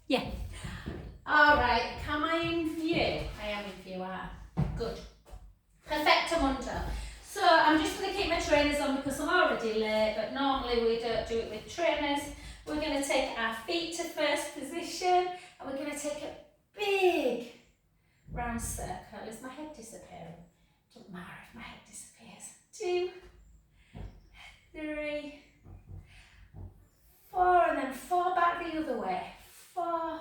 Yeah. All right, am I in view? I am in view, good. Perfecto mundo. So I'm just going to keep my trainers on because I'm already late, but normally we don't do it with trainers. We're going to take our feet to first position and we're going to take a big round circle. Is my head disappearing? Doesn't matter if my head disappears. 2, 3, 4, and then 4 back the other way. 4,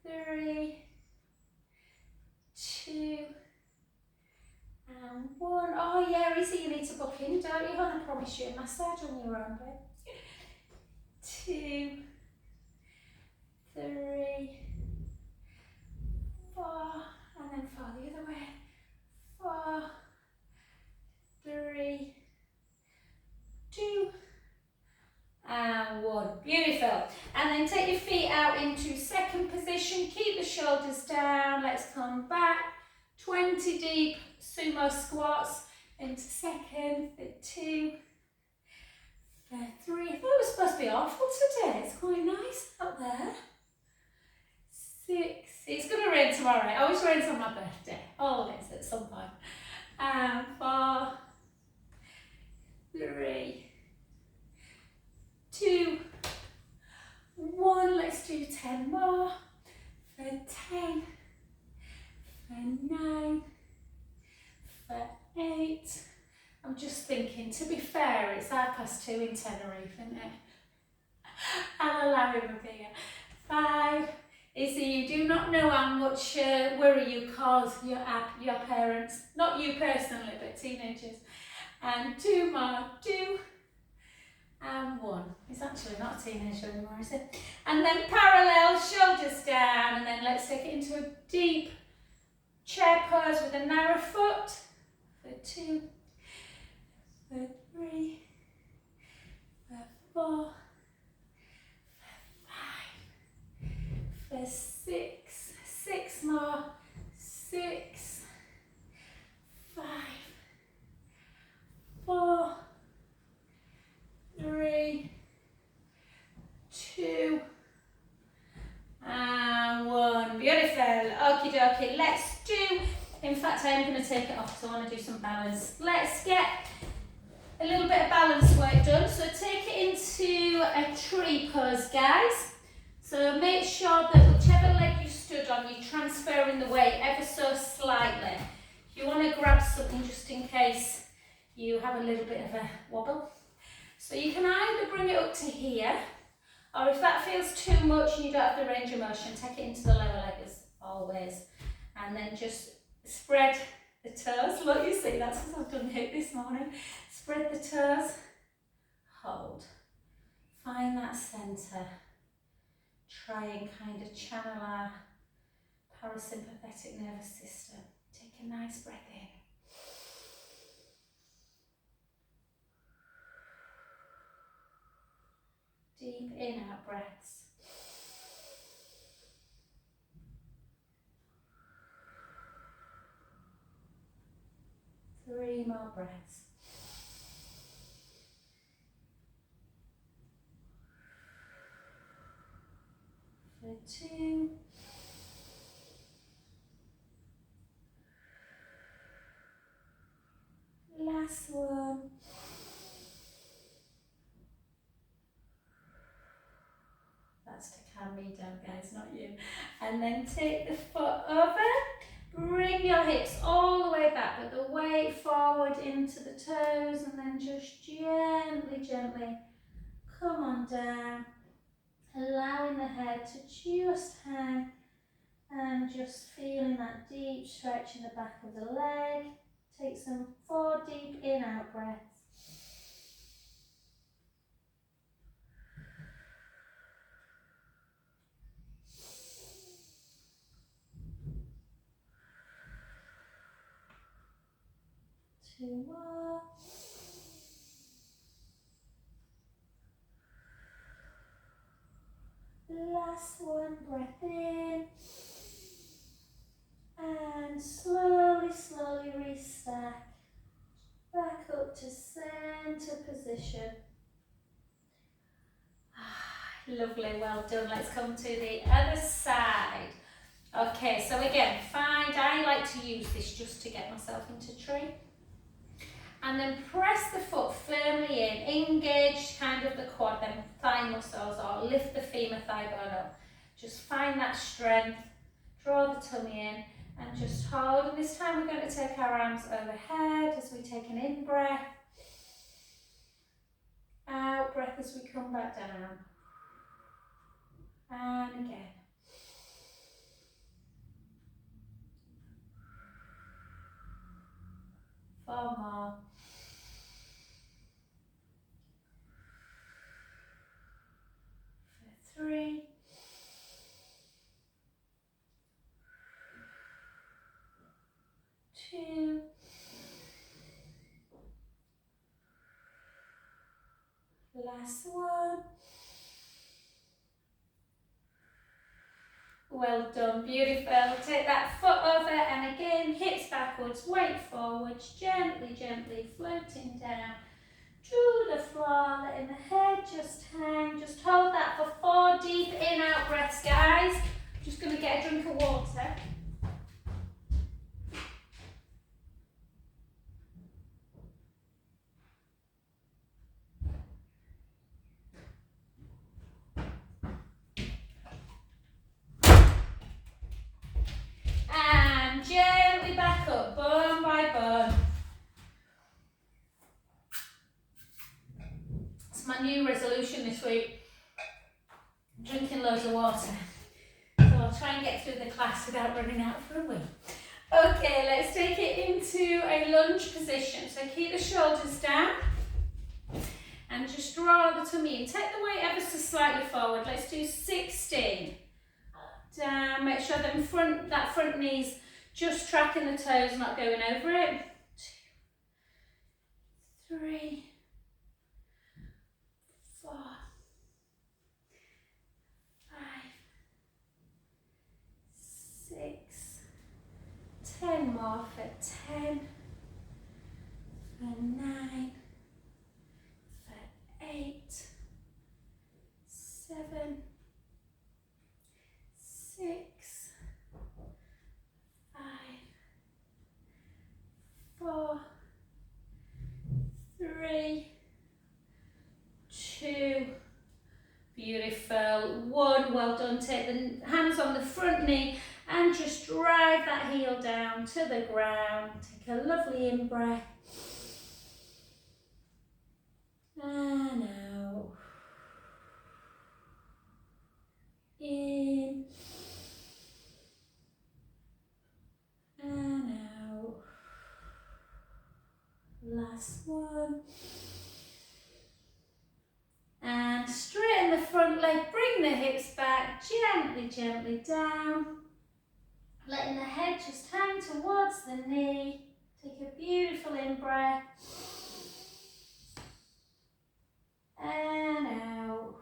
3, 2, and 1. Oh yeah, easy, you need to book in, don't you? I promise you a massage on your own bed. 2, 3, 4, and then 4 the other way. 4, 3, 2, and 1. Beautiful. And then take your feet out into second position. Keep the shoulders down. Let's come back. 20 deep sumo squats into second. For 2, for 3. I thought it was supposed to be awful today. It's quite nice up there. 6. It's going to rain tomorrow. It always rains on my birthday. Always at some point. And 4, 3, 2, 1. Let's do 10 more. For 10, for 9, for 8. I'm just thinking, to be fair, it's 2:30 in Tenerife, isn't it? I'll allow him a beer. 5. Izzy, you do not know how much worry you cause your parents. Not you personally, but teenagers. And 2 more. 2. And 1. It's actually not a teenager anymore, is it? And then parallel, shoulders down, and then let's take it into a deep chair pose with a narrow foot. For 2, for 3, for 4, for 5, for 6, 6 more, 6, 5, 4, 3, 2, and 1. Beautiful. Okie dokie. Let's do, in fact, I am going to take it off because I want to do some balance. Let's get a little bit of balance work done. So take it into a tree pose, guys. So make sure that whichever leg you stood on, you're transferring the weight ever so slightly. If you want to grab something just in case you have a little bit of a wobble. So you can either bring it up to here, or if that feels too much and you don't have the range of motion, take it into the lower leg as always. And then just spread the toes. Look, you see, that's what I've done hip this morning. Spread the toes, hold. Find that centre. Try and kind of channel our parasympathetic nervous system. Take a nice breath in. Deep in-out breaths. Three more breaths. For 2. Last one. That's to calm me down, guys, not you. And then take the foot over. Bring your hips all the way back, but the weight forward into the toes, and then just gently, gently come on down, allowing the head to just hang and just feeling that deep stretch in the back of the leg. Take some 4 deep in-out breaths. Two more. Last one, breath in. And slowly, slowly restack. Back up to center position. Lovely, well done. Let's come to the other side. Okay, so again, I like to use this just to get myself into tree. And then press the foot firmly in, engage kind of the quad, then thigh muscles, or lift the femur thigh bone up. Just find that strength, draw the tummy in, and just hold. And this time we're going to take our arms overhead as we take an in-breath. Out breath as we come back down. And again. Four more. 3. 2. Last one. Well done, beautiful. Take that foot over and again, hips backwards, weight forwards, gently, gently floating down to the floor, letting the head just hang. Just hold that for 4 deep in-out breaths, guys. Just going to get a drink of water. And gently back up, bone by bone. It's my new resolution this week, drinking loads of water. So I'll try and get through the class without running out for a wee. Okay, let's take it into a lunge position. So keep the shoulders down and just draw the tummy in. Take the weight ever so slightly forward. Let's do 16. Down, make sure that front knee's just tracking the toes, not going over it. 2, 3, 4, 5, 6, 10 more for 10, for 9, for 8, 7, 6, 5, 4, 3, 2, beautiful, 1, well done. Take the hands on the front knee and just drive that heel down to the ground. Take a lovely in-breath. And out. In. And out. Last one. And straighten the front leg, bring the hips back, gently, gently down. Letting the head just hang towards the knee. Take a beautiful in-breath. And out.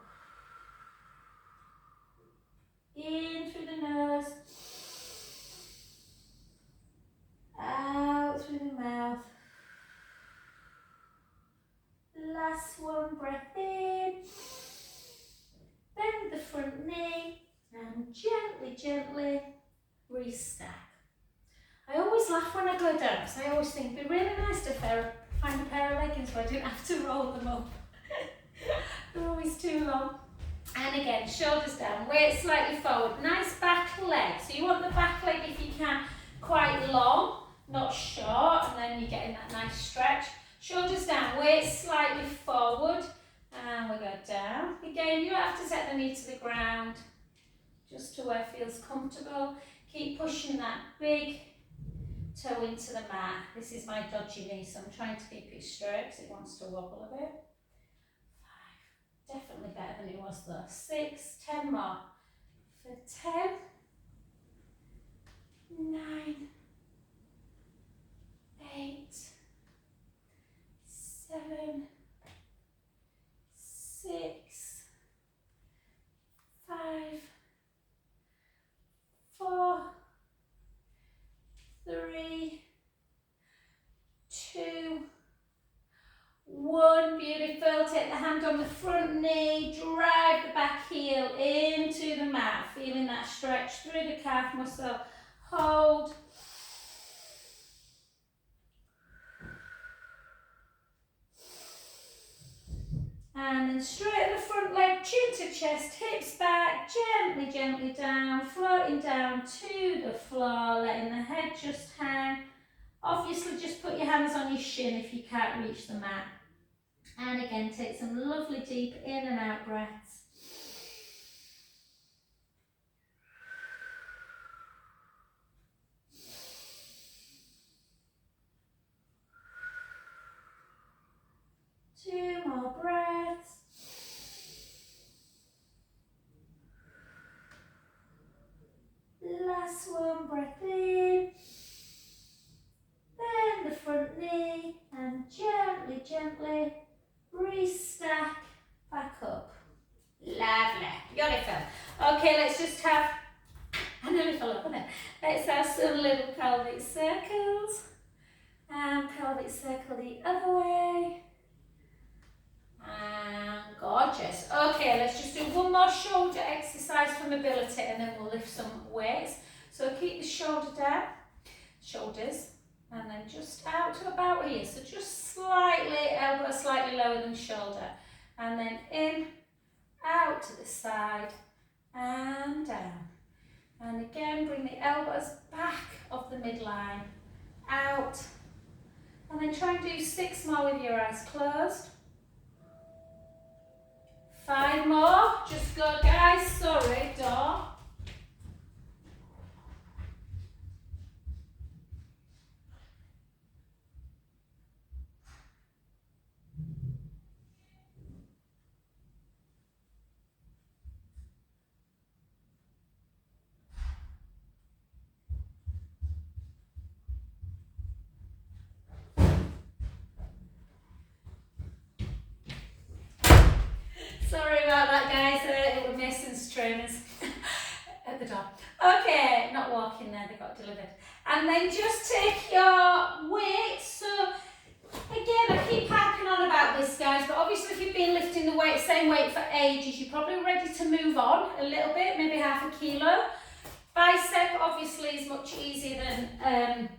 In through the nose. Out through the mouth. Last one, breath in. Bend the front knee and gently, gently restack. I always laugh when I go down because I always think it'd be really nice to find a pair of leggings so I didn't have to roll them up. They're always too long. And again, shoulders down, weight slightly forward. Nice back leg. So you want the back leg, if you can, quite long, not short, and then you're getting that nice stretch. Shoulders down, weight slightly forward, and we go down. Again, you don't have to set the knee to the ground, just to where it feels comfortable. Keep pushing that big toe into the mat. This is my dodgy knee, so I'm trying to keep it straight because it wants to wobble a bit. 5, definitely better than it was though. 6, 10 more. For 10, 9, 8, 7, 6, 5, 4, 3, 2, 1. Beautiful. Take the hand on the front knee, drive the back heel heel into the mat, feeling that stretch through the calf muscle. Hold. And then straighten the front leg, chin to chest, hips back, gently, gently down, floating down to the floor, letting the head just hang. Obviously, just put your hands on your shin if you can't reach the mat. And again, take some lovely deep in and out breaths. Two more breaths. Last one, breath in. Bend the front knee and gently, gently restack back up. Lovely, beautiful. Okay, let's just have, I nearly fell up on it. Let's have some little pelvic circles. And pelvic circle the other way. And gorgeous. Okay, let's just do one more shoulder exercise for mobility and then we'll lift some weights. So keep the shoulder down, shoulders, and then just out to about here. So just slightly, elbow slightly lower than shoulder. And then in, out to the side, and down. And again, bring the elbows back of the midline, out. And then try and do 6 more with your eyes closed. 5 more, just go guys, sorry, door. Sorry about that guys, it was Mason's trainers at the door. Okay, not walking there, they got delivered. And then just take your weight, so again, I keep harping on about this guys, but obviously if you've been lifting the weight, same weight for ages, you're probably ready to move on a little bit, maybe half a kilo. Bicep obviously is much easier than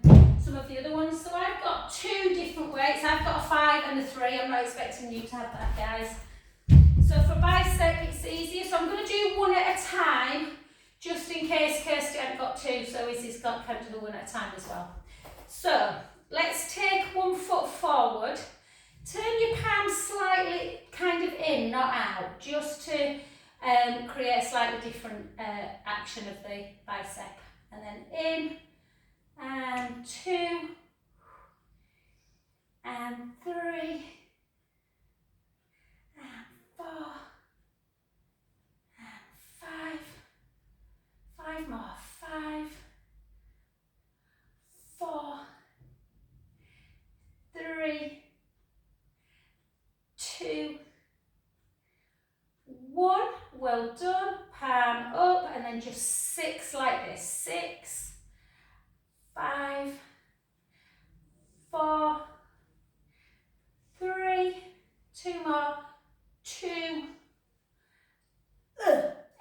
some of the other ones, so I've got 2 different weights. I've got a 5 and a 3, I'm not expecting you to have that guys. So for bicep it's easier, so I'm going to do 1 at a time, just in case Kirsty hadn't got 2, so Izzy's got to do the 1 at a time as well. So let's take 1 foot forward, turn your palms slightly kind of in, not out, just to create a slightly different action of the bicep. And then in, and 2, and 3, and 4, and 5, 5 more, 5, 4, 3, 2, 1, well done, palm up, and then just 6 like this, 6, 5, 4, 3, 2 more, 2,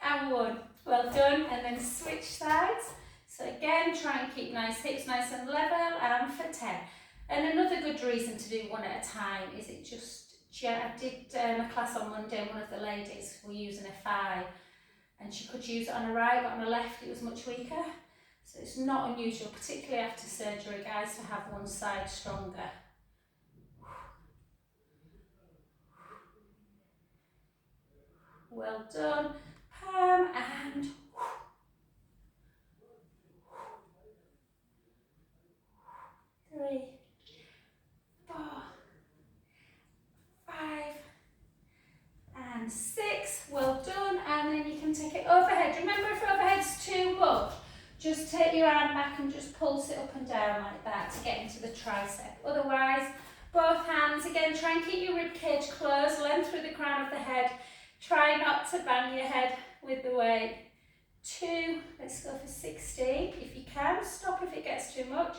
and 1, well done, and then switch sides. So again, try and keep nice hips nice and level, and for 10. And another good reason to do 1 at a time is it just, I did a class on Monday and one of the ladies were using a 5 and she could use it on her right, but on her left it was much weaker. So it's not unusual, particularly after surgery guys, to have one side stronger. Well done, palm and 3, 4, 5, and 6, well done, and then you can take it overhead. Remember, if overhead's too much, just take your arm back and just pulse it up and down like that to get into the tricep. Otherwise, both hands, again, try and keep your rib cage closed, length through the crown of the head. Try not to bang your head with the weight. 2, let's go for 16. If you can, stop if it gets too much.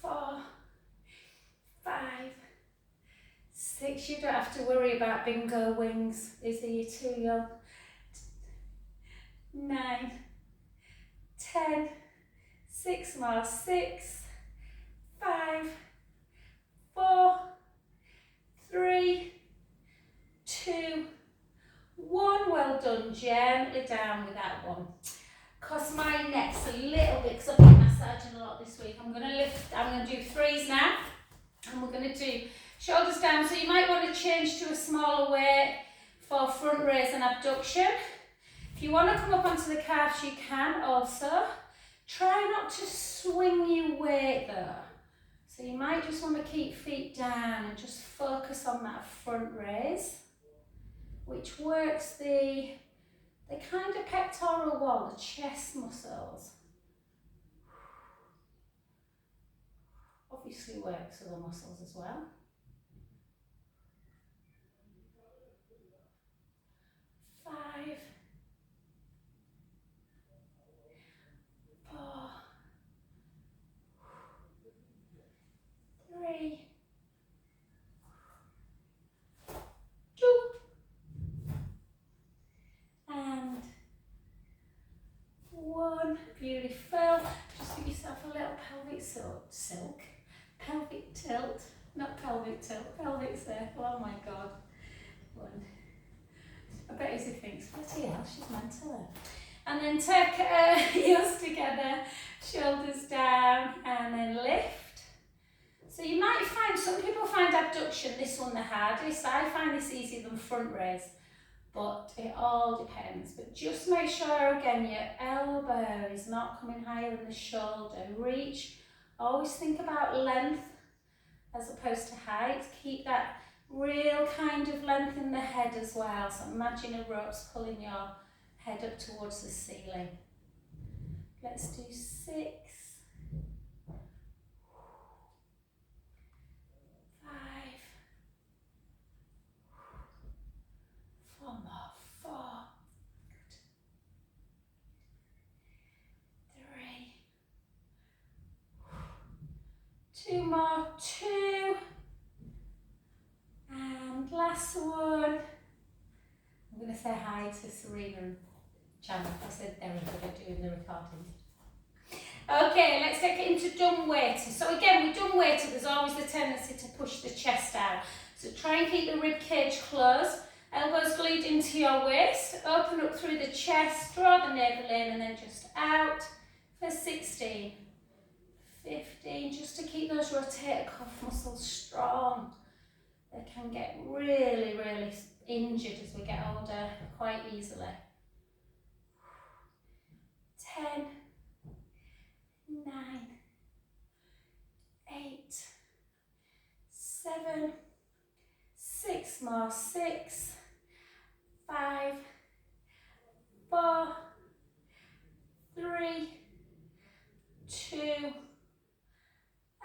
4, 5, 6, you don't have to worry about bingo wings, is he? You're too young. 9, 10, 6 more, 6, 5, 4, 3, 2, 1. Well done. Gently down with that one. Because my neck's a little bit, because I've been massaging a lot this week. I'm going to lift, I'm going to do 3s now. And we're going to do shoulders down. So you might want to change to a smaller weight for front raise and abduction. If you want to come up onto the calves, you can also. Try not to swing your weight though. So you might just want to keep feet down and just focus on that front raise, which works the kind of pectoral wall, the chest muscles. Obviously works other muscles as well. 5, 4, 3, 2, and 1. Beautiful. Just give yourself a little pelvic tilt, not pelvic tilt, pelvic circle. Oh my God. 1. I bet Izzy thinks, bloody hell, she's mental. And then tuck heels together, shoulders down, and then lift. So you might find, some people find abduction, this one the hardest. I find this easier than front raise, but it all depends. But just make sure, again, your elbow is not coming higher than the shoulder. Reach, always think about length as opposed to height. Keep that real kind of length in the head as well. So imagine a rope's pulling your head up towards the ceiling. Let's do 6, 5, 4 more, 4, 3, 2 more, 2, and last one. I'm going to say hi to Serena and Chandler. I said they're good at doing the recording. Okay, let's take it into dumb weighted. So again, with dumb weighted, there's always the tendency to push the chest out. So try and keep the rib cage closed. Elbows glued into your waist. Open up through the chest, draw the navel in, and then just out for 16, 15, just to keep those rotator cuff muscles strong. They can get really, really injured as we get older quite easily. 10, 9, 8, 7, 6 more, 6, 5, 4, 3, 2,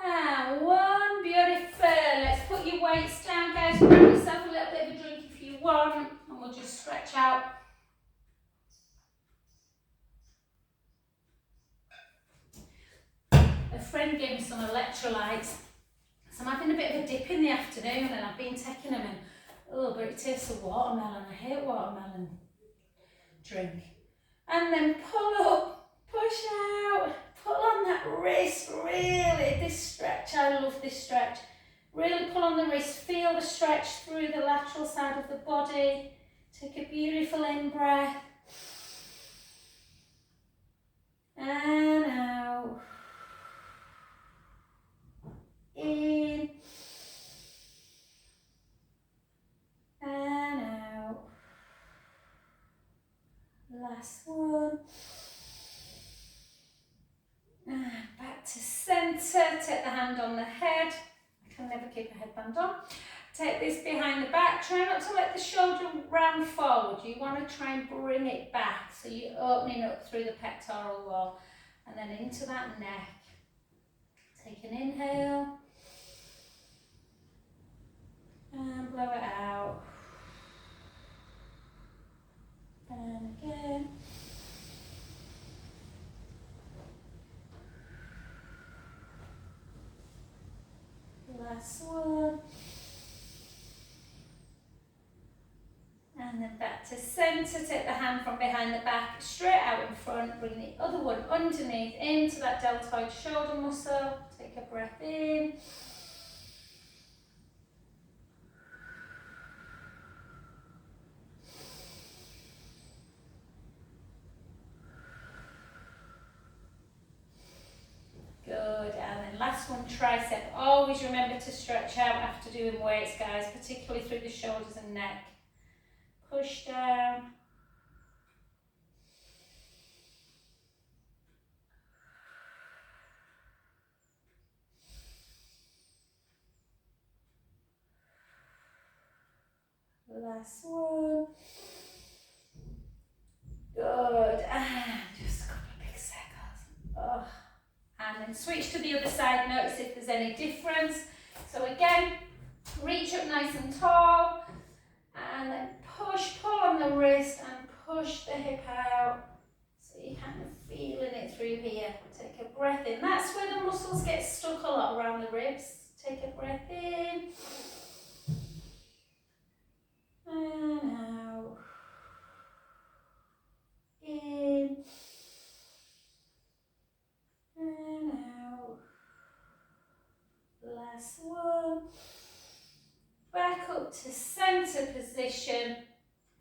and 1. Beautiful. Let's put your weights down, guys. Grab yourself a little bit of a drink if you want, and we'll just stretch out. A friend gave me some electrolytes, so I'm having a bit of a dip in the afternoon, and I've been taking them, and oh, but it tastes of watermelon. I hate watermelon drink. And then pull up, push out, pull on that wrist, really, this stretch, I love this stretch. Really pull on the wrist, feel the stretch through the lateral side of the body. Take a beautiful in breath. And out. In. And out. Last one. And back to centre. Take the hand on the head. I can never keep a headband on. Take this behind the back. Try not to let the shoulder round forward. You want to try and bring it back. So you're opening up through the pectoral wall. And then into that neck. Take an inhale. And blow it out. And again. Last one. And then back back to centre, take the hand from behind the back, straight out in front, bring the other one underneath into that deltoid shoulder muscle, take a breath in. Good, and then last one, tricep. Always remember to stretch out after doing weights, guys, particularly through the shoulders and neck. Push down. Last one. Good, and just a couple of big circles. Oh. And then switch to the other side, notice if there's any difference. So again, reach up nice and tall, and then push, pull on the wrist and push the hip out. So you're kind of feeling it through here. Take a breath in. That's where the muscles get stuck a lot, around the ribs. Take a breath in. And out. In. And out. Last one. Back up to centre position.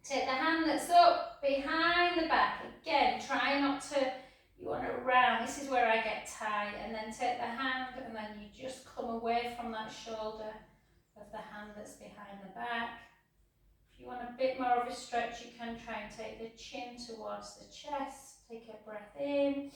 Take the hand that's up behind the back. Again, try not to, you want to round. This is where I get tight. And then take the hand and then you just come away from that shoulder of the hand that's behind the back. If you want a bit more of a stretch, you can try and take the chin towards the chest. Take a breath in.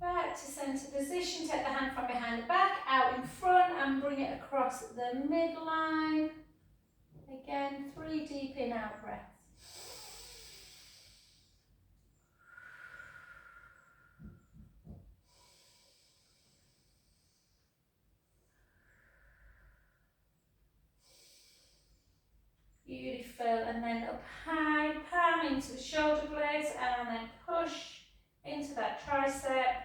Back to centre position, take the hand from behind the back, out in front and bring it across the midline. Again, 3 deep in, out breaths. Beautiful, and then up high, palm into the shoulder blades and then push into that tricep.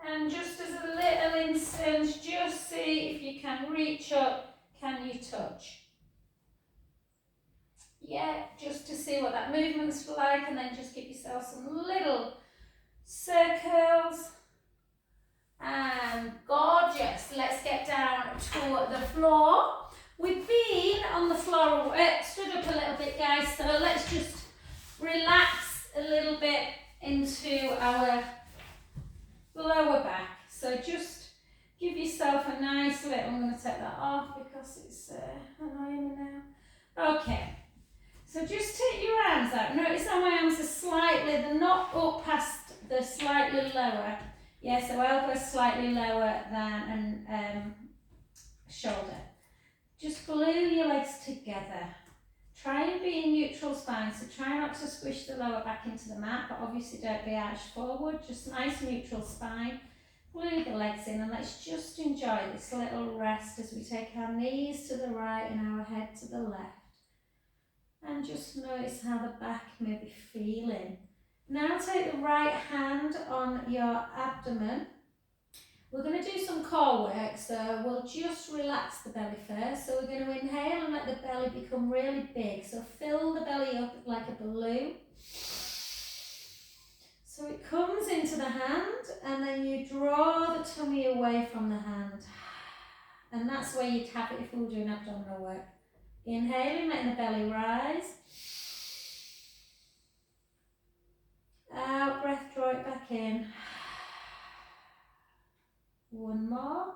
And just as a little instance, just see if you can reach up, can you touch? Yeah, just to see what that movement's like, and then just give yourself some little circles. And gorgeous. Let's get down to the floor. We've been on the floor, stood up a little bit, guys, so let's just relax a little bit into our lower back. So just give yourself a nice little, I'm going to take that off because it's annoying me now. Okay, so just take your arms out. Notice how my arms are slightly, they're not up past, they're slightly lower. Yeah, so elbow slightly lower than shoulder. Just glue your legs together. Try and be in neutral spine, so try not to squish the lower back into the mat, but obviously don't be arched forward, just nice neutral spine. Glue the legs in and let's just enjoy this little rest as we take our knees to the right and our head to the left. And just notice how the back may be feeling. Now take the right hand on your abdomen. We're going to do some core work, so we'll just relax the belly first. So we're going to inhale and let the belly become really big. So fill the belly up like a balloon. So it comes into the hand and then you draw the tummy away from the hand. And that's where you'd have it if we were doing abdominal work. Inhaling, letting the belly rise. Out breath, draw it back in. One more.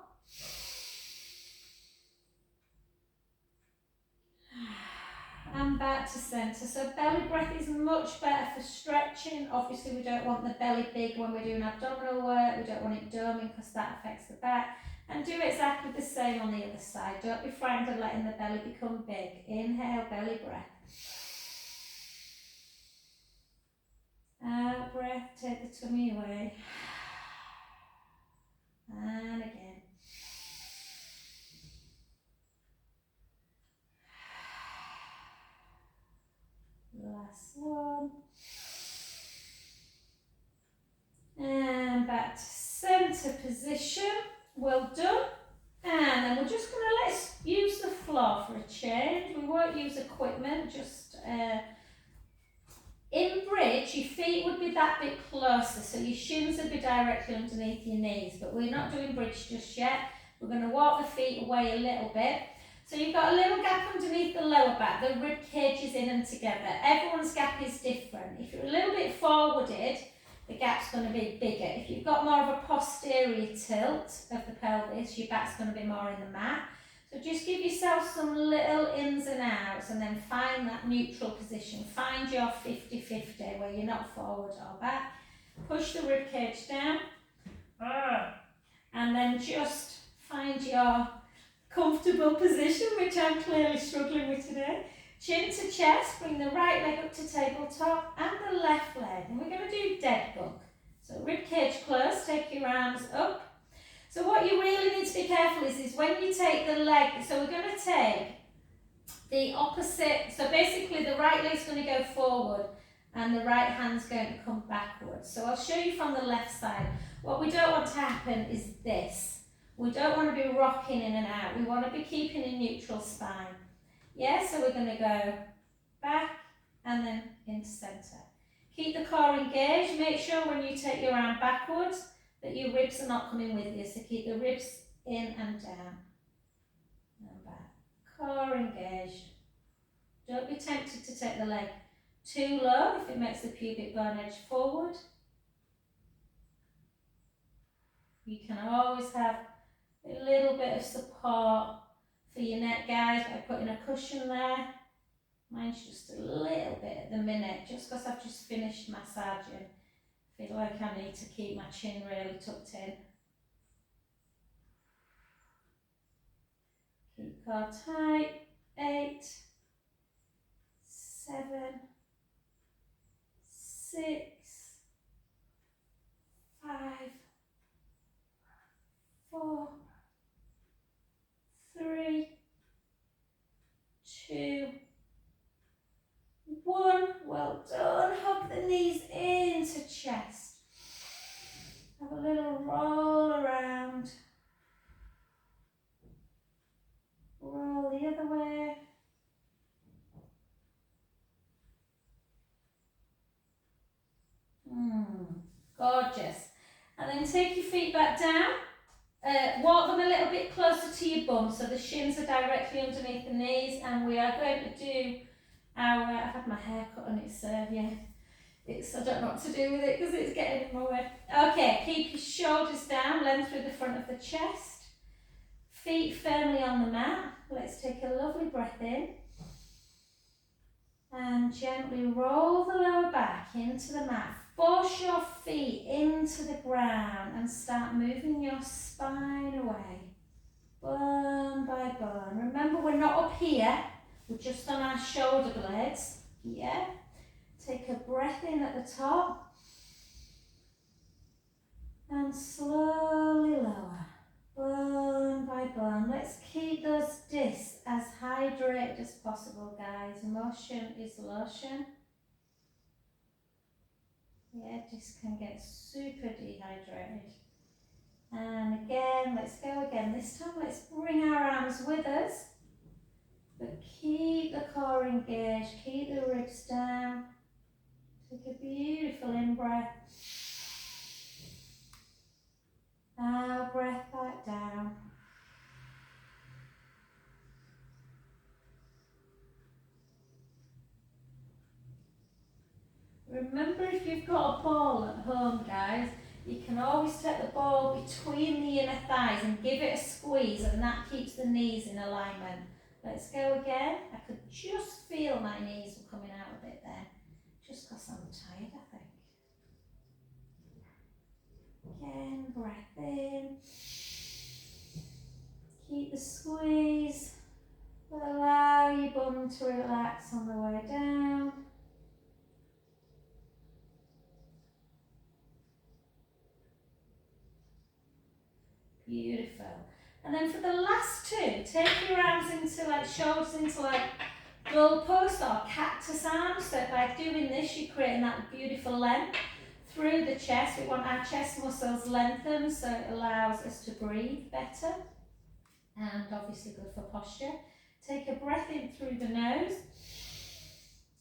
And back to centre. So belly breath is much better for stretching. Obviously we don't want the belly big when we're doing abdominal work. We don't want it doming because that affects the back. And do exactly the same on the other side. Don't be frightened of letting the belly become big. Inhale, belly breath. Out breath, take the tummy away. And again. Last one. And back to centre position. Well done. And then we're just going to let's use the floor for a change. We won't use equipment, just in bridge, your feet would be that bit closer, so your shins would be directly underneath your knees, but we're not doing bridge just yet. We're going to walk the feet away a little bit. So you've got a little gap underneath the lower back, the rib cage is in and together. Everyone's gap is different. If you're a little bit forwarded, the gap's going to be bigger. If you've got more of a posterior tilt of the pelvis, your back's going to be more in the mat. So just give yourself some little ins and outs and then find that neutral position. Find your 50-50 where you're not forward or back. Push the rib cage down. And then just find your comfortable position, which I'm clearly struggling with today. Chin to chest, bring the right leg up to tabletop and the left leg. And we're going to do dead bug. So rib cage close, take your arms up. So what you really need to be careful is when you take the leg, so we're going to take the opposite, so basically the right leg's going to go forward and the right hand's going to come backwards. So I'll show you from the left side. What we don't want to happen is this. We don't want to be rocking in and out. We want to be keeping a neutral spine. Yeah, so we're going to go back and then into centre. Keep the core engaged. Make sure when you take your arm backwards that your ribs are not coming with you. So keep the ribs in and down and back. Core engaged. Don't be tempted to take the leg too low if it makes the pubic bone edge forward. You can always have a little bit of support for your neck, guys, by putting a cushion there. Mine's just a little bit at the minute, just because I've just finished massaging. I feel like I need to keep my chin really tucked in. Keep core tight. 8, 7, 6, 5, 4, 3, 2, 1. Well done. Hug the knees into chest. Have a little roll around. Roll the other way. Gorgeous. And then take your feet back down. Walk them a little bit closer to your bum so the shins are directly underneath the knees, and we are going to do our, I've had my hair cut and it's, yeah, I don't know what to do with it because it's getting in my way. Okay, keep your shoulders down, length through the front of the chest. Feet firmly on the mat. Let's take a lovely breath in. And gently roll the lower back into the mat. Force your feet into the ground and start moving your spine away. Bone by bone. Remember, we're not up here. We're just on our shoulder blades. Yeah. Take a breath in at the top. And slowly lower. Bone by bone. Let's keep those discs as hydrated as possible, guys. Motion is lotion. Yeah, discs can get super dehydrated. And again, let's go again. This time, let's bring our arms with us. But keep the core engaged. Keep the ribs down. Take a beautiful in-breath. Out breath back down. Remember, if you've got a ball at home, guys, you can always take the ball between the inner thighs and give it a squeeze, and that keeps the knees in alignment. Let's go again. I could just feel my knees were coming out a bit there, just because I'm tired, I think. Again, breath in. Keep the squeeze. Allow your bum to relax on the way down. Beautiful. And then for the last two, take your arms into like shoulders into like goalpost or cactus arms. So by doing this, you're creating that beautiful length through the chest. We want our chest muscles lengthened so it allows us to breathe better. And obviously good for posture. Take a breath in through the nose.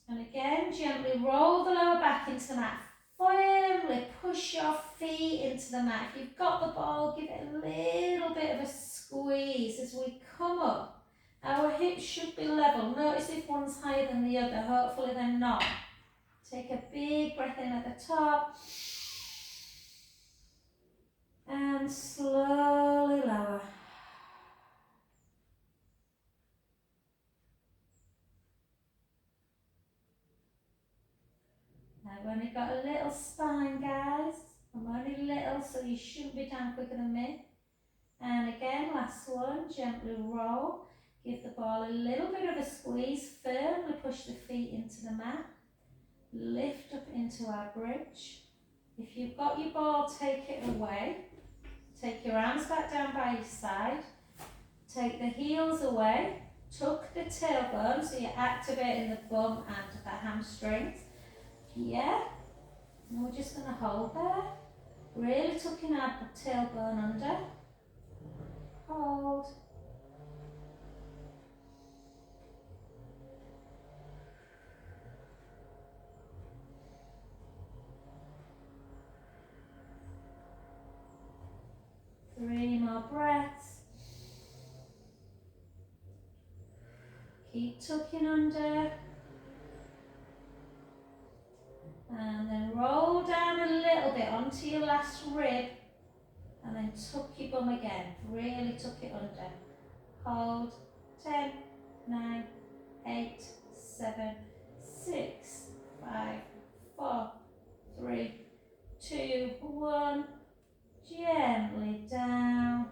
And again, gently roll the lower back into the mat. Firmly push your feet into the mat. If you've got the ball, give it a little bit of a squeeze as we come up. Our hips should be level. Notice if one's higher than the other. Hopefully they're not. Take a big breath in at the top. And slowly lower. I've only got a little spine, guys. I'm only little, so you shouldn't be down quicker than me. And again, last one, gently roll. Give the ball a little bit of a squeeze. Firmly push the feet into the mat. Lift up into our bridge. If you've got your ball, take it away. Take your arms back down by your side. Take the heels away. Tuck the tailbone so you're activating the bum and the hamstrings. Yeah. And we're just going to hold there. Really tucking our tailbone under. Hold. Three more breaths. Keep tucking under. And then roll down a little bit onto your last rib. And then tuck your bum again. Really tuck it under. Hold. 10, 9, 8, 7, 6, 5, 4, 3, 2, 1. Gently down.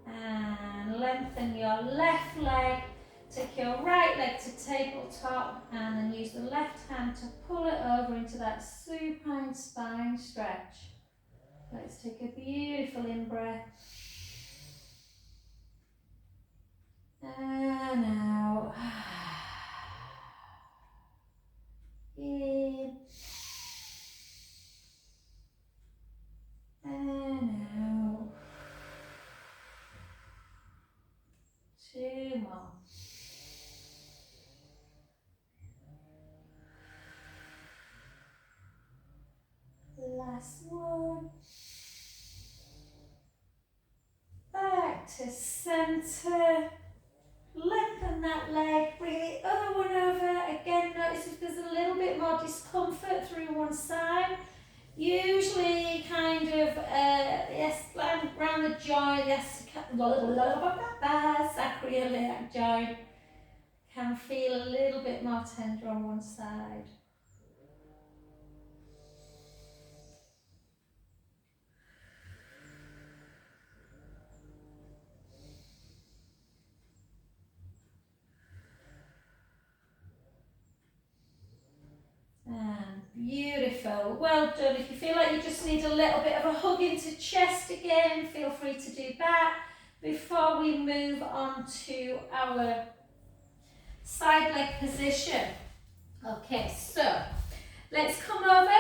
And lengthen your left leg. Take your right leg to tabletop and then use the left hand to pull it over into that supine spine stretch. Let's take a beautiful in-breath. And out. In. And out. Two more. Last one. Back to center. Lengthen that leg. Bring the other one over. Again, notice if there's a little bit more discomfort through one side. Usually kind of, yes, around the joint, yes, sacroiliac joint can feel a little bit more tender on one side. And beautiful, well done. If you feel like you just need a little bit of a hug into chest again, feel free to do that before we move on to our side leg position. Okay, so let's come over.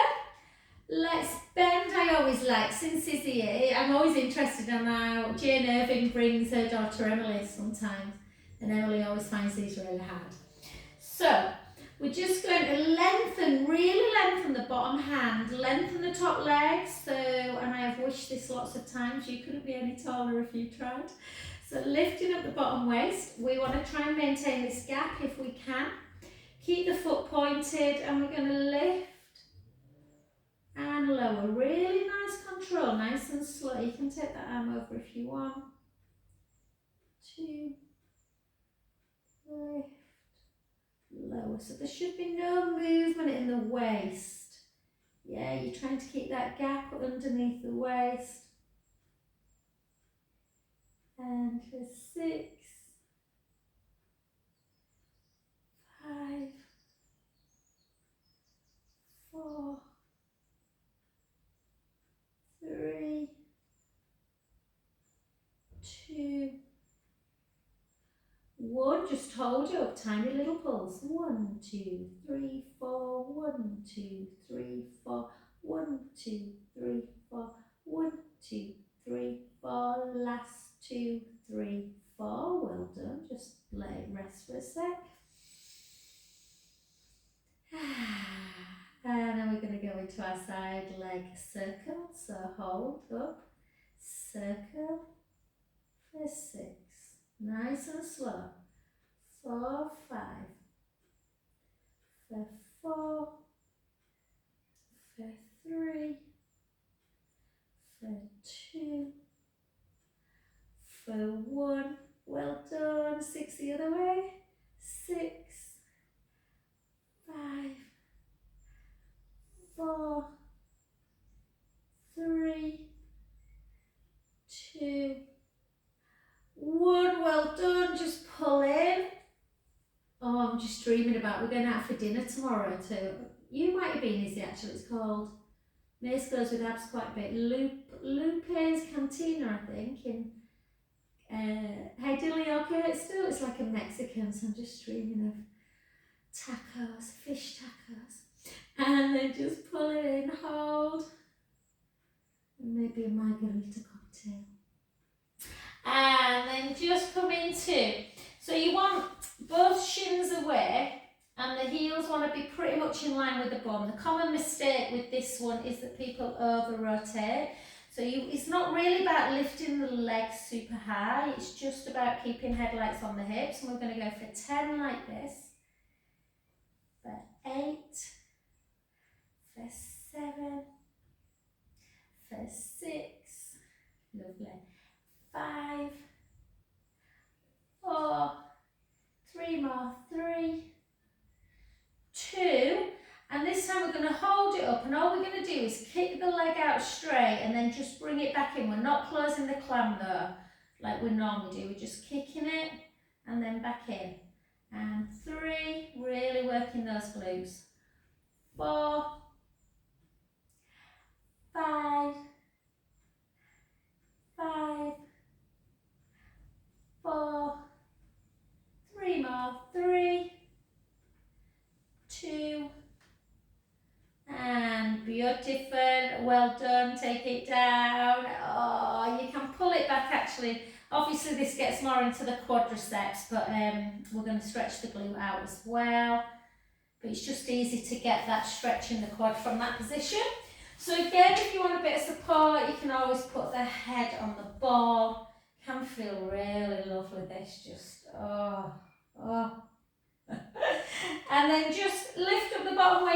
Let's bend. I always like, since Izzy here, I'm always interested in how Jane Irving brings her daughter Emily sometimes, and Emily always finds these really hard. So we're just going to lengthen, really lengthen the bottom hand, lengthen the top leg. So, and I have wished this lots of times, you couldn't be any taller if you tried. So lifting up the bottom waist, we want to try and maintain this gap if we can. Keep the foot pointed and we're going to lift and lower. Really nice control, nice and slow. You can take that arm over if you want. 2, lift, lower. So there should be no movement in the waist. Yeah, you're trying to keep that gap underneath the waist. And for 6, 5, 4, 3, just hold it up, tiny little pulse. 1, 2, 3, 4, 1, 2, 3, 4, 1, 2, 3, 4, 1, 2, 3, 4, last 2, 3, 4, well done, just let it rest for a sec. And then we're going to go into our side leg circle, so hold up, circle for 6, nice and slow, 4, 5, for 4, for 3, for 2, for 1, well done, 6 the other way, 6, 5, 4, 3, 2, 1, well done, just pull in. Oh, I'm just dreaming about, we're going out for dinner tomorrow too. You might have been, Izzy, actually, it's called, Mace goes with abs quite a bit, Lupe's Cantina, I think, in Heidili or Kirkstall. It's like a Mexican, so I'm just dreaming of tacos, fish tacos. And then just pull it in, hold, and maybe a margarita cocktail. And then just come into, so you want both shins away and the heels want to be pretty much in line with the bum. The common mistake with this one is that people over rotate. So it's not really about lifting the legs super high, it's just about keeping headlights on the hips. And we're going to go for 10 like this, for 8, for 7, for 6, lovely, 5, 4, 3 more, 3, 2, and this time we're going to hold it up, and all we're going to do is kick the leg out straight and then just bring it back in. We're not closing the clam though, like we normally do, we're just kicking it and then back in. And 3, really working those glutes. 4, 5, 5, 4, 3 more, 3, 2, and beautiful, well done, take it down. Oh, you can pull it back actually. Obviously this gets more into the quadriceps, but we're going to stretch the glute out as well. But it's just easy to get that stretch in the quad from that position. So again, if you want a bit of support, you can always put the head on the ball. Can feel really lovely this, just, oh. And then just lift up the bottom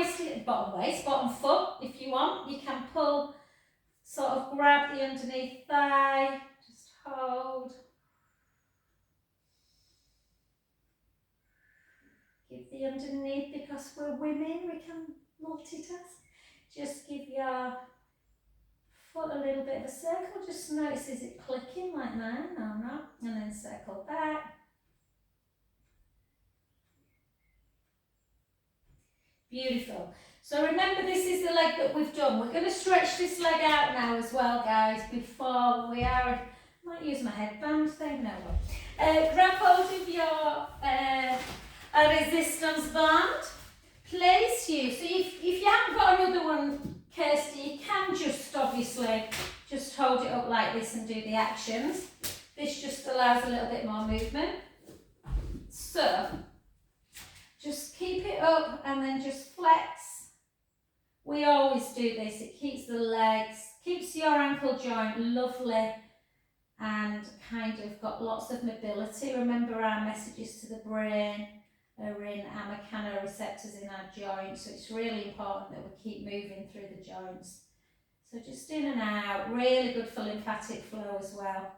foot if you want. You can pull, sort of grab the underneath thigh, just hold. Give the underneath, because we're women, we can multitask. Just give your foot a little bit of a circle, just notice, is it clicking like mine? No, not. And then circle back. Beautiful. So remember, this is the leg that we've done. We're going to stretch this leg out now as well, guys, before we are, I might use my headband thing, no way. Grab hold of your resistance band, place you. So if you haven't got another one, Kirsty, you can just obviously just hold it up like this and do the actions. This just allows a little bit more movement. So just keep it up and then just flex. We always do this, it keeps the legs, keeps your ankle joint lovely and kind of got lots of mobility. Remember, our messages to the brain are in our mechanoreceptors in our joints, so it's really important that we keep moving through the joints. So just in and out, really good for lymphatic flow as well.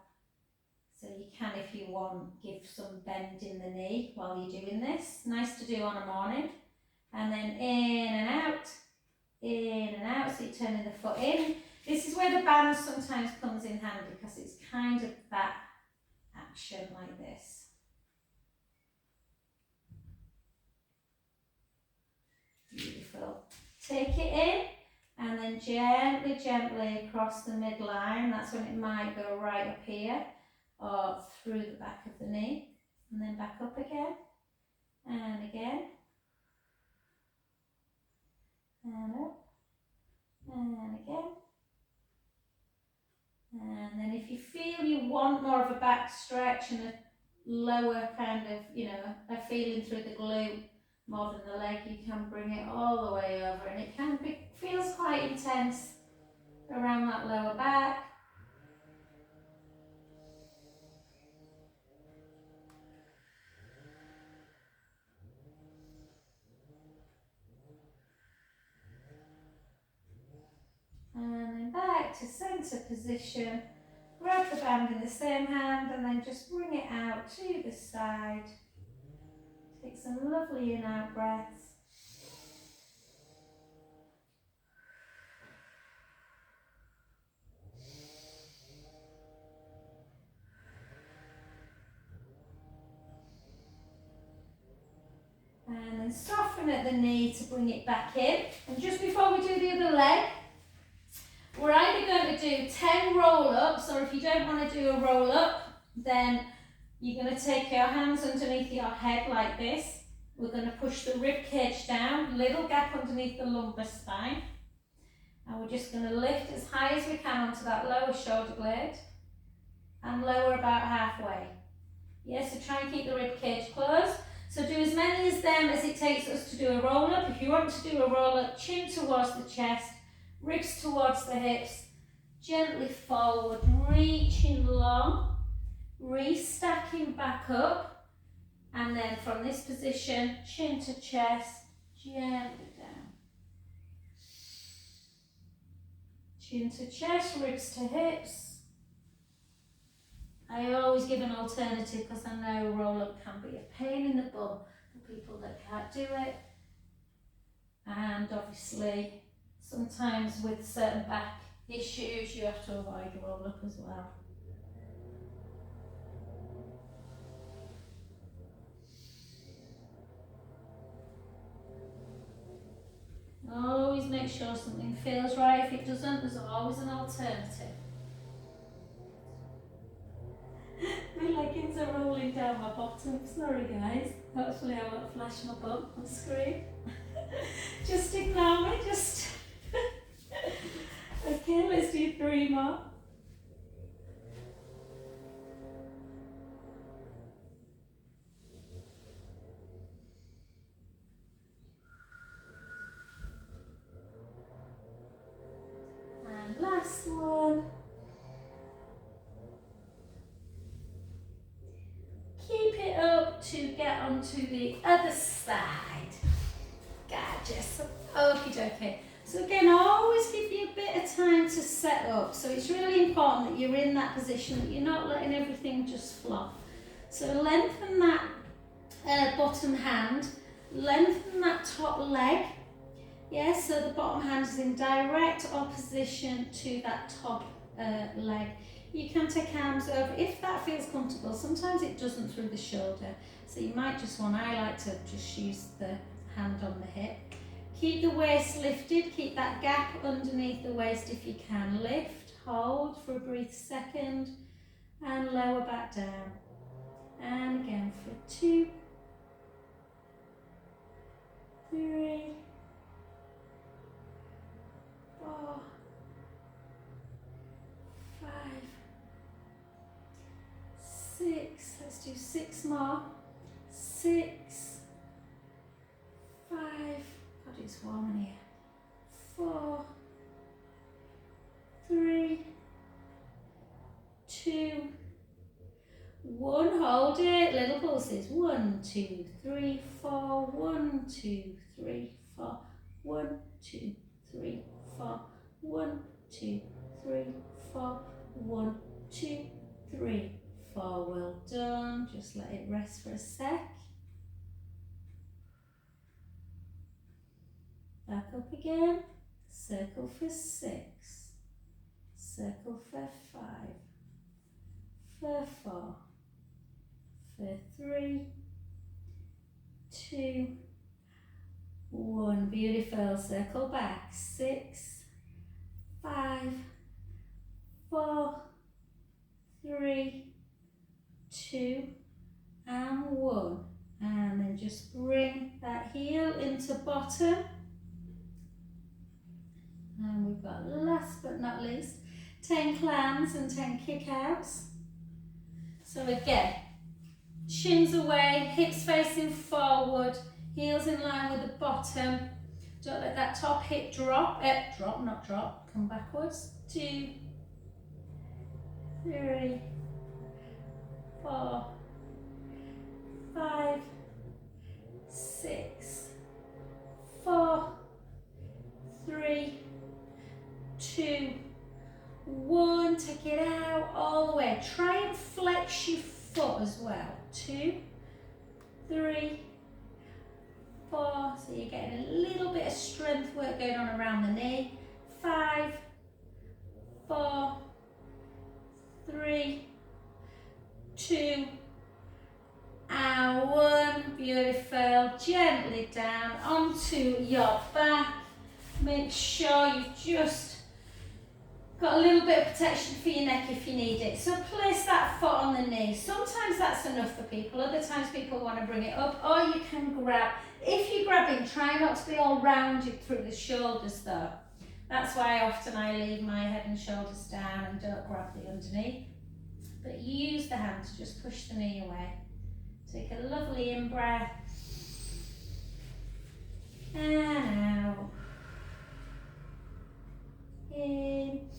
So you can, if you want, give some bend in the knee while you're doing this. Nice to do on a morning. And then in and out, so you're turning the foot in. This is where the band sometimes comes in handy, because it's kind of that action like this. Beautiful. Take it in and then gently, gently across the midline. That's when it might go right up here or through the back of the knee. and then back up again, and again, and up, and again. And then if you feel you want more of a back stretch and a lower kind of, a feeling through the glute more than the leg, you can bring it all the way over, and it can be, feels quite intense around that lower back. And then back to centre position. Grab the band in the same hand and then just bring it out to the side. Take some lovely in out breaths. And then soften at the knee to bring it back in. And just before we do the other leg, we're either going to do 10 roll-ups, or if you don't want to do a roll-up, then you're going to take your hands underneath your head like this. We're going to push the rib cage down, little gap underneath the lumbar spine. And we're just going to lift as high as we can onto that lower shoulder blade and lower about halfway. Yeah, so try and keep the rib cage closed. So do as many as them as it takes us to do a roll-up. If you want to do a roll-up, chin towards the chest, ribs towards the hips, gently forward, reaching long, re-stacking back up, and then from this position, chin to chest, gently down. Chin to chest, ribs to hips. I always give an alternative because I know roll-up can be a pain in the bum for people that can't do it. And obviously, sometimes with certain back issues, you have to avoid roll-up as well. Always make sure something feels right. If it doesn't, there's always an alternative. My leggings are rolling down my bottom. Sorry guys. Hopefully I won't flash my bum on screen. Just ignore me, just... Okay, let's do 3 more. And last one. Keep it up to get onto the other side. Gorgeous. Okie dokie. So again, I always give you a bit of time to set up. So it's really important that you're in that position, that you're not letting everything just flop. So lengthen that bottom hand, lengthen that top leg. Yeah, so the bottom hand is in direct opposition to that top leg. You can take arms over if that feels comfortable. Sometimes it doesn't through the shoulder. So you might just want, I like to just use the hand on the hip. Keep the waist lifted, keep that gap underneath the waist if you can. Lift, hold for a brief second, and lower back down. And again for 2, 3, 4, 5, 6. Let's do 6 more. 6, 5. God, it's warm in here. 4, 3, 2, 1. Hold it. Little pulses. 1, 2, 3, 4. 1, 2, 3, 4. 1, 2, 3, 4. 1, 2, 3, 4. 1, 2, 3, 4. Well done. Just let it rest for a sec. Back up again. Circle for 6. Circle for 5. For 4. For 3, 2, 1. Beautiful. Circle back. 6, 5, 4, 3, 2, and 1. And then just bring that heel into bottom. And we've got, last but not least, 10 clams and 10 kick-outs. So again, shins away, hips facing forward, heels in line with the bottom. Don't let that top hip drop. Not drop, come backwards. 2, 3, 4, 5, 6, 4, 3, 2, 1. Take it out all the way. Try and flex your foot as well. 2, 3, 4. So you're getting a little bit of strength work going on around the knee. 5, 4, 3, 2, and 1. Beautiful. Gently down onto your back. Make sure you've just got a little bit of protection for your neck if you need it. So place that foot on the knee. Sometimes that's enough for people. Other times people want to bring it up, or you can grab. If you're grabbing, try not to be all rounded through the shoulders though. That's why often I leave my head and shoulders down and don't grab the underneath. But use the hand to just push the knee away. Take a lovely in-breath. And out. In.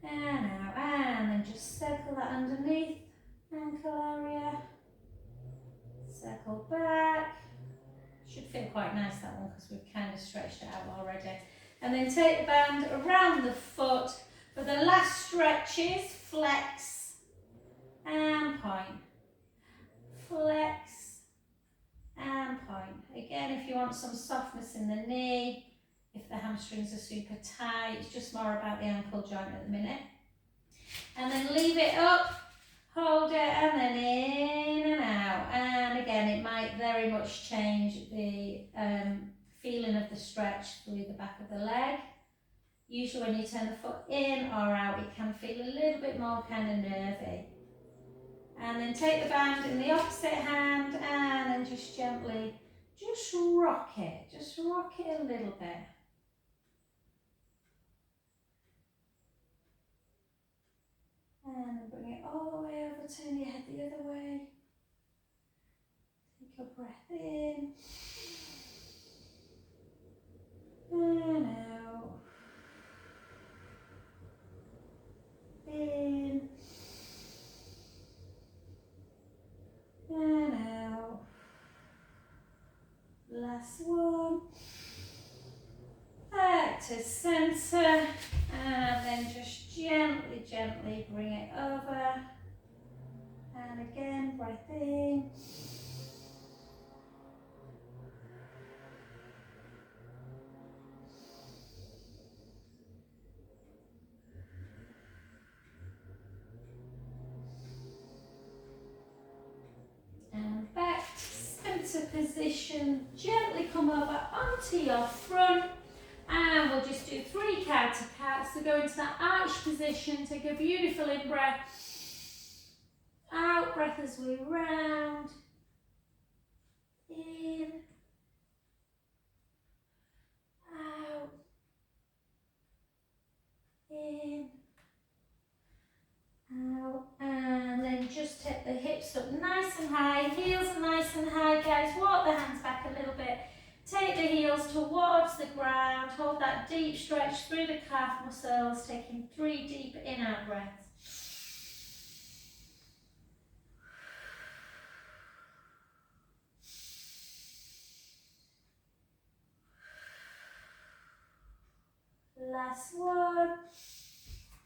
And out. And then just circle that underneath ankle area. Circle back. Should feel quite nice, that one, because we've kind of stretched it out already. And then take the band around the foot. For the last stretches, flex and point. Flex and point. Again, if you want some softness in the knee, if the hamstrings are super tight, it's just more about the ankle joint at the minute. And then leave it up, hold it, and then in and out. And again, it might very much change the feeling of the stretch through the back of the leg. Usually when you turn the foot in or out, it can feel a little bit more kind of nervy. And then take the band in the opposite hand and then just gently, just rock it a little bit. And bring it all the way over, turn your head the other way. Take a breath in. And out. In. And out. Last one. Back to center. And then just gently bring it over. And again, breath in. And back to center position. Gently come over onto your front. And we'll just do 3 counter counts to go into that arch position. Take a beautiful in-breath. Out breath as we round. In. Out. In. Out. And then just take the hips up nice and high. Heels are nice and high, guys. Walk the hands back a little bit. Take the heels towards the ground. Hold that deep stretch through the calf muscles. Taking 3 deep in-out breaths. Last one.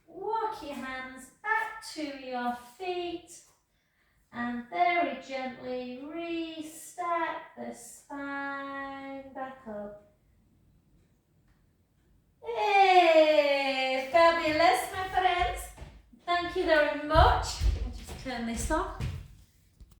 Walk your hands back to your feet. And very gently restack the spine back up. Hey, fabulous, my friends. Thank you very much. I'll just turn this off.